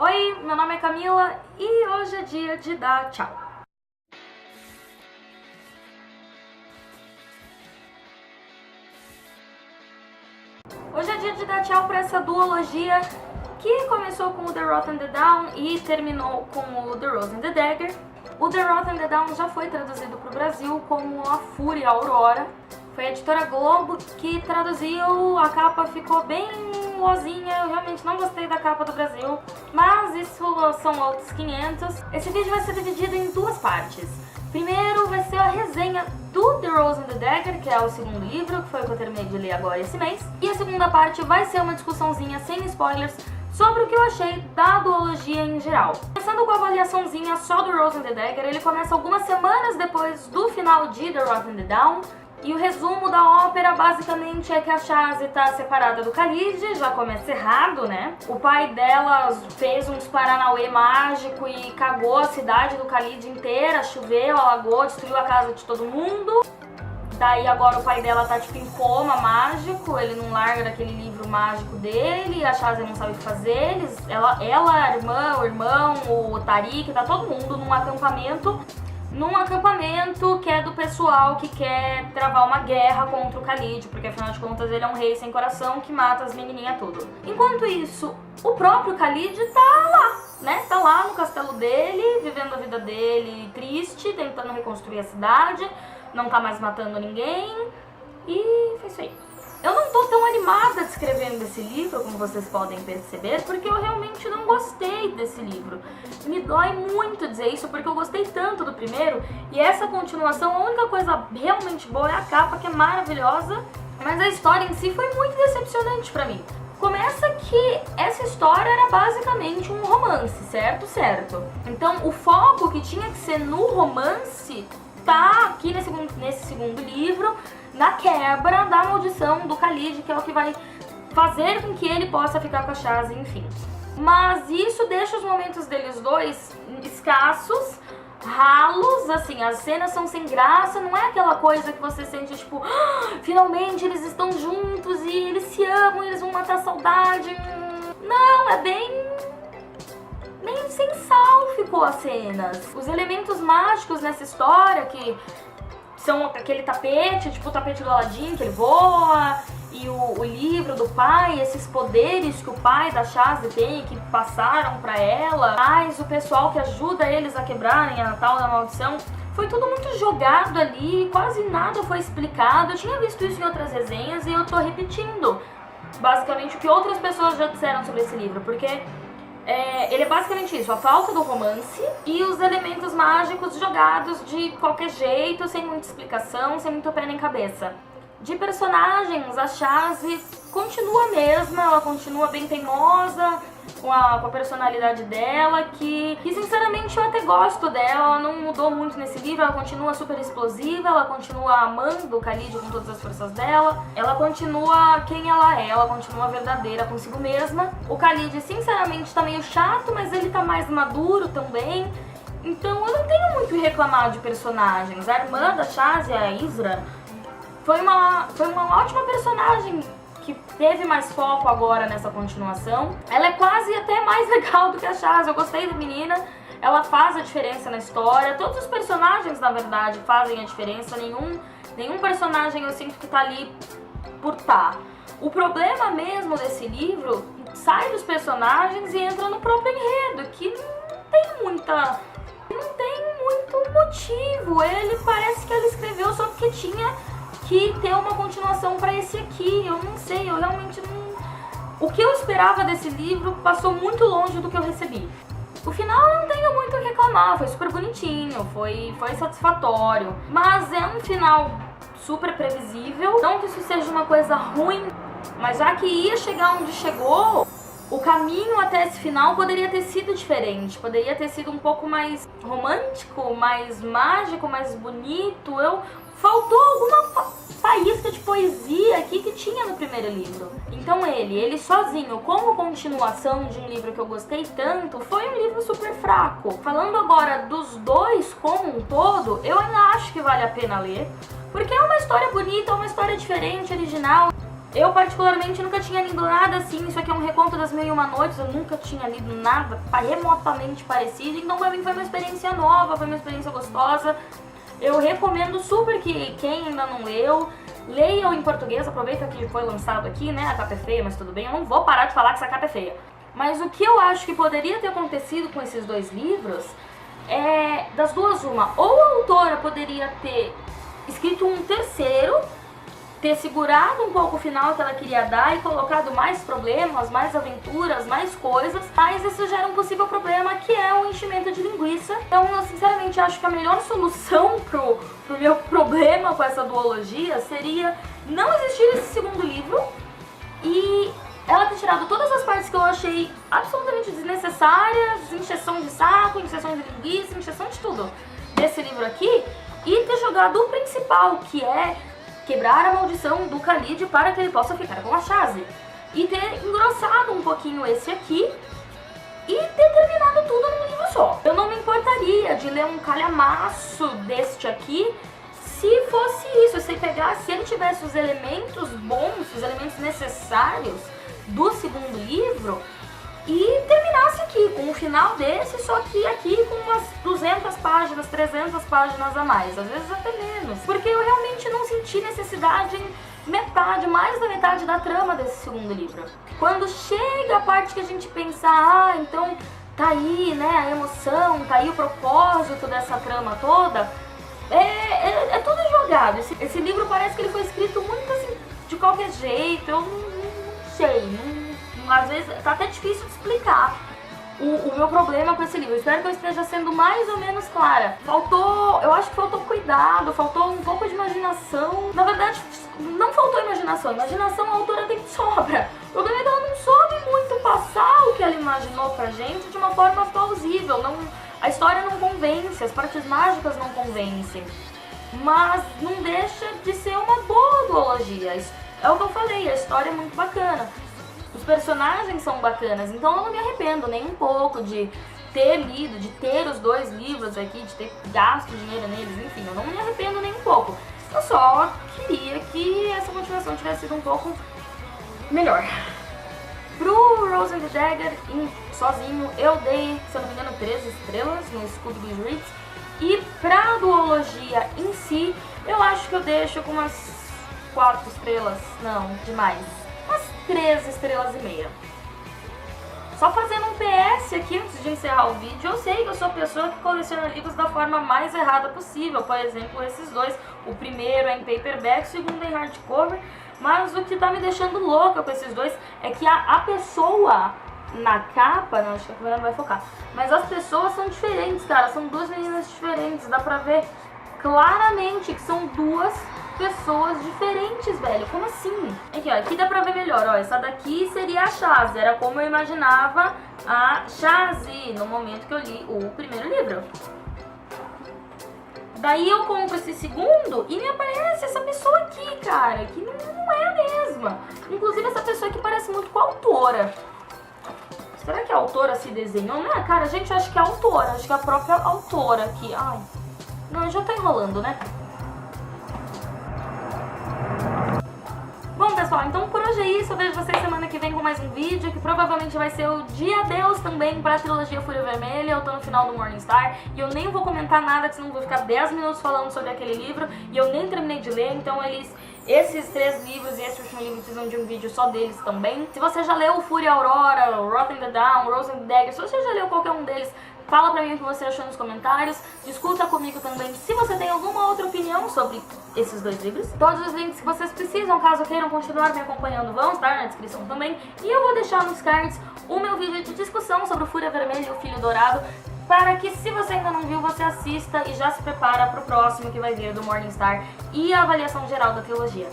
Oi, meu nome é Camila e hoje é dia de dar tchau. Hoje é dia de dar tchau para essa duologia que começou com o The Wrath and the Dawn e terminou com o The Rose and the Dagger. O The Wrath and the Dawn já foi traduzido para o Brasil como A Fúria Aurora. Foi a editora Globo que traduziu, a capa ficou bem lozinha, eu realmente não gostei da capa do Brasil, mas isso são outros 500. Esse vídeo vai ser dividido em duas partes. Primeiro vai ser a resenha do The Rose and the Dagger, que é o segundo livro, que foi o que eu terminei de ler agora esse mês. E a segunda parte vai ser uma discussãozinha sem spoilers sobre o que eu achei da duologia em geral. Começando com a avaliaçãozinha só do Rose and the Dagger, ele começa algumas semanas depois do final de The Wrath and the Dawn. E o resumo da ópera basicamente é que a Shazi tá separada do Khalid, já começa errado, né? O pai dela fez uns paranauê mágico e cagou a cidade do Khalid inteira, choveu, alagou, destruiu a casa de todo mundo. Daí agora o pai dela tá tipo em coma mágico, ele não larga daquele livro mágico dele, a Shazi não sabe o que fazer, ela, a irmã, o irmão, o Tariq, tá todo mundo num acampamento que é do pessoal que quer travar uma guerra contra o Khalid, porque afinal de contas ele é um rei sem coração que mata as menininhas tudo. Enquanto isso, o próprio Khalid tá lá, né? Tá lá no castelo dele, vivendo a vida dele triste, tentando reconstruir a cidade, não tá mais matando ninguém, e foi isso aí. Eu não tô tão animada escrevendo esse livro, como vocês podem perceber, porque eu realmente não gostei desse livro. Me dói muito dizer isso, porque eu gostei tanto do primeiro, e essa continuação, a única coisa realmente boa é a capa, que é maravilhosa, mas a história em si foi muito decepcionante pra mim. Começa que essa história era basicamente um romance, certo? Certo. Então o foco que tinha que ser no romance tá aqui nesse segundo livro, na quebra da maldição do Khalid, que é o que vai fazer com que ele possa ficar com a Shazi, enfim. Mas isso deixa os momentos deles dois escassos, ralos, assim, as cenas são sem graça, não é aquela coisa que você sente, tipo, finalmente eles estão juntos e eles se amam, eles vão matar a saudade. Não, é bem sem sal ficou as cenas. Os elementos mágicos nessa história, que são aquele tapete, tipo o tapete do Aladdin, que ele voa, e o livro do pai, esses poderes que o pai da Shazi tem, que passaram pra ela, mas o pessoal que ajuda eles a quebrarem a tal da maldição, foi tudo muito jogado ali, quase nada foi explicado. Eu tinha visto isso em outras resenhas e eu tô repetindo basicamente o que outras pessoas já disseram sobre esse livro, porque ele é basicamente isso, a falta do romance e os elementos mágicos jogados de qualquer jeito, sem muita explicação, sem muito pé nem cabeça. De personagens, a Shazi continua a mesma, ela continua bem teimosa, com a personalidade dela, que sinceramente eu até gosto dela, ela não mudou muito nesse livro, ela continua super explosiva, ela continua amando o Khalid com todas as forças dela, ela continua quem ela continua verdadeira consigo mesma. O Khalid sinceramente tá meio chato, mas ele tá mais maduro também, então eu não tenho muito o que reclamar de personagens. A irmã da Shazi, a Isra, foi uma ótima personagem, que teve mais foco agora nessa continuação. Ela é quase até mais legal do que a Shazi, eu gostei da menina, ela faz a diferença na história, todos os personagens na verdade fazem a diferença, nenhum personagem eu sinto que tá ali por tá. O problema mesmo desse livro sai dos personagens e entra no próprio enredo, que não tem muito motivo. Ele parece que ela escreveu só porque tinha que ter uma continuação pra esse aqui, eu não sei, eu realmente não... O que eu esperava desse livro passou muito longe do que eu recebi. O final eu não tenho muito o que reclamar, foi super bonitinho, foi satisfatório, mas é um final super previsível, não que isso seja uma coisa ruim, mas já que ia chegar onde chegou, o caminho até esse final poderia ter sido diferente, poderia ter sido um pouco mais romântico, mais mágico, mais bonito. Faltou alguma faísca de poesia aqui que tinha no primeiro livro. Então ele sozinho, como continuação de um livro que eu gostei tanto, foi um livro super fraco. Falando agora dos dois como um todo, eu ainda acho que vale a pena ler, porque é uma história bonita, é uma história diferente, original. Eu particularmente nunca tinha lido nada assim, isso aqui é um reconto das 1001 Noites, eu nunca tinha lido nada remotamente parecido, então pra mim foi uma experiência nova, foi uma experiência gostosa. Eu recomendo super que quem ainda não leu, leiam em português, aproveita que foi lançado aqui, né, a capa é feia, mas tudo bem, eu não vou parar de falar que essa capa é feia. Mas o que eu acho que poderia ter acontecido com esses dois livros é, das duas uma, ou a autora poderia ter escrito um terceiro, ter segurado um pouco o final que ela queria dar e colocado mais problemas, mais aventuras, mais coisas, mas isso gera um possível problema que é o enchimento de linguiça. Então eu sinceramente acho que a melhor solução pro meu problema com essa duologia seria não existir esse segundo livro e ela ter tirado todas as partes que eu achei absolutamente desnecessárias, encheção de saco, encheção de linguiça, encheção de tudo desse livro aqui e ter jogado o principal, que é quebrar a maldição do Khalid para que ele possa ficar com a Shazzy. E ter engrossado um pouquinho esse aqui e ter terminado tudo num livro só. Eu não me importaria de ler um calhamaço deste aqui se fosse isso, se ele tivesse os elementos bons, os elementos necessários do segundo livro e terminasse aqui, com o final desse, só que aqui com umas 200 páginas, 300 páginas a mais, às vezes até menos. Porque eu realmente não senti necessidade em metade, mais da metade da trama desse segundo livro. Quando chega a parte que a gente pensa, ah, então tá aí, né, a emoção, tá aí o propósito dessa trama toda, é tudo jogado. Esse livro parece que ele foi escrito muito assim, de qualquer jeito, eu não sei, às vezes tá até difícil de explicar o meu problema com esse livro. Eu espero que eu esteja sendo mais ou menos clara. Eu acho que faltou cuidado, faltou um pouco de imaginação. Na verdade, não faltou imaginação. Imaginação a autora tem de sobra. O problema é que ela não soube muito passar o que ela imaginou pra gente de uma forma plausível. A história não convence, as partes mágicas não convencem. Mas não deixa de ser uma boa duologia. É o que eu falei, a história é muito bacana. Os personagens são bacanas, então eu não me arrependo nem um pouco de ter lido, de ter os dois livros aqui, de ter gasto dinheiro neles, enfim, eu não me arrependo nem um pouco. Eu só queria que essa continuação tivesse sido um pouco melhor. Pro Rose and the Dagger, sozinho, eu dei, se eu não me engano, 13 estrelas no Scooby Goodreads. E pra duologia em si, eu acho que eu deixo com umas 4 estrelas, não, demais. Umas 13 estrelas e meia. Só fazendo um PS aqui antes de encerrar o vídeo, eu sei que eu sou a pessoa que coleciona livros da forma mais errada possível. Por exemplo, esses dois. O primeiro é em paperback, o segundo é em hardcover. Mas o que tá me deixando louca com esses dois é que a pessoa na capa, não, acho que a câmera não vai focar, mas as pessoas são diferentes, cara. São duas meninas diferentes, dá pra ver claramente que são duas pessoas diferentes, velho. Como assim? Aqui, ó, aqui dá pra ver melhor, ó. Essa daqui seria a Shazzy, era como eu imaginava a Shazzy no momento que eu li o primeiro livro. Daí eu compro esse segundo e me aparece essa pessoa aqui, cara, que não é a mesma. Inclusive essa pessoa aqui parece muito com a autora. Será que a autora se desenhou? Não é, cara, gente, eu acho que é a autora, acho que é a própria autora aqui. Ai, não, eu já tô enrolando, né? Bom, pessoal, então por hoje é isso. Eu vejo vocês semana que vem com mais um vídeo, que provavelmente vai ser o dia Deus também pra trilogia Fúria Vermelha. Eu tô no final do Morningstar e eu nem vou comentar nada, que senão eu vou ficar 10 minutos falando sobre aquele livro e eu nem terminei de ler, então esses 3 livros e esse último livro precisam de um vídeo só deles também. Se você já leu Fúria Aurora, Wrath in the Dawn, Rose and the Dagger, se você já leu qualquer um deles, fala pra mim o que você achou nos comentários, discuta comigo também se você tem alguma outra opinião sobre esses dois livros. Todos os links que vocês precisam, caso queiram continuar me acompanhando, vão estar na descrição também. E eu vou deixar nos cards o meu vídeo de discussão sobre o Fúria Vermelha e o Filho Dourado, para que, se você ainda não viu, você assista e já se prepara pro próximo que vai vir do Morningstar e a avaliação geral da trilogia.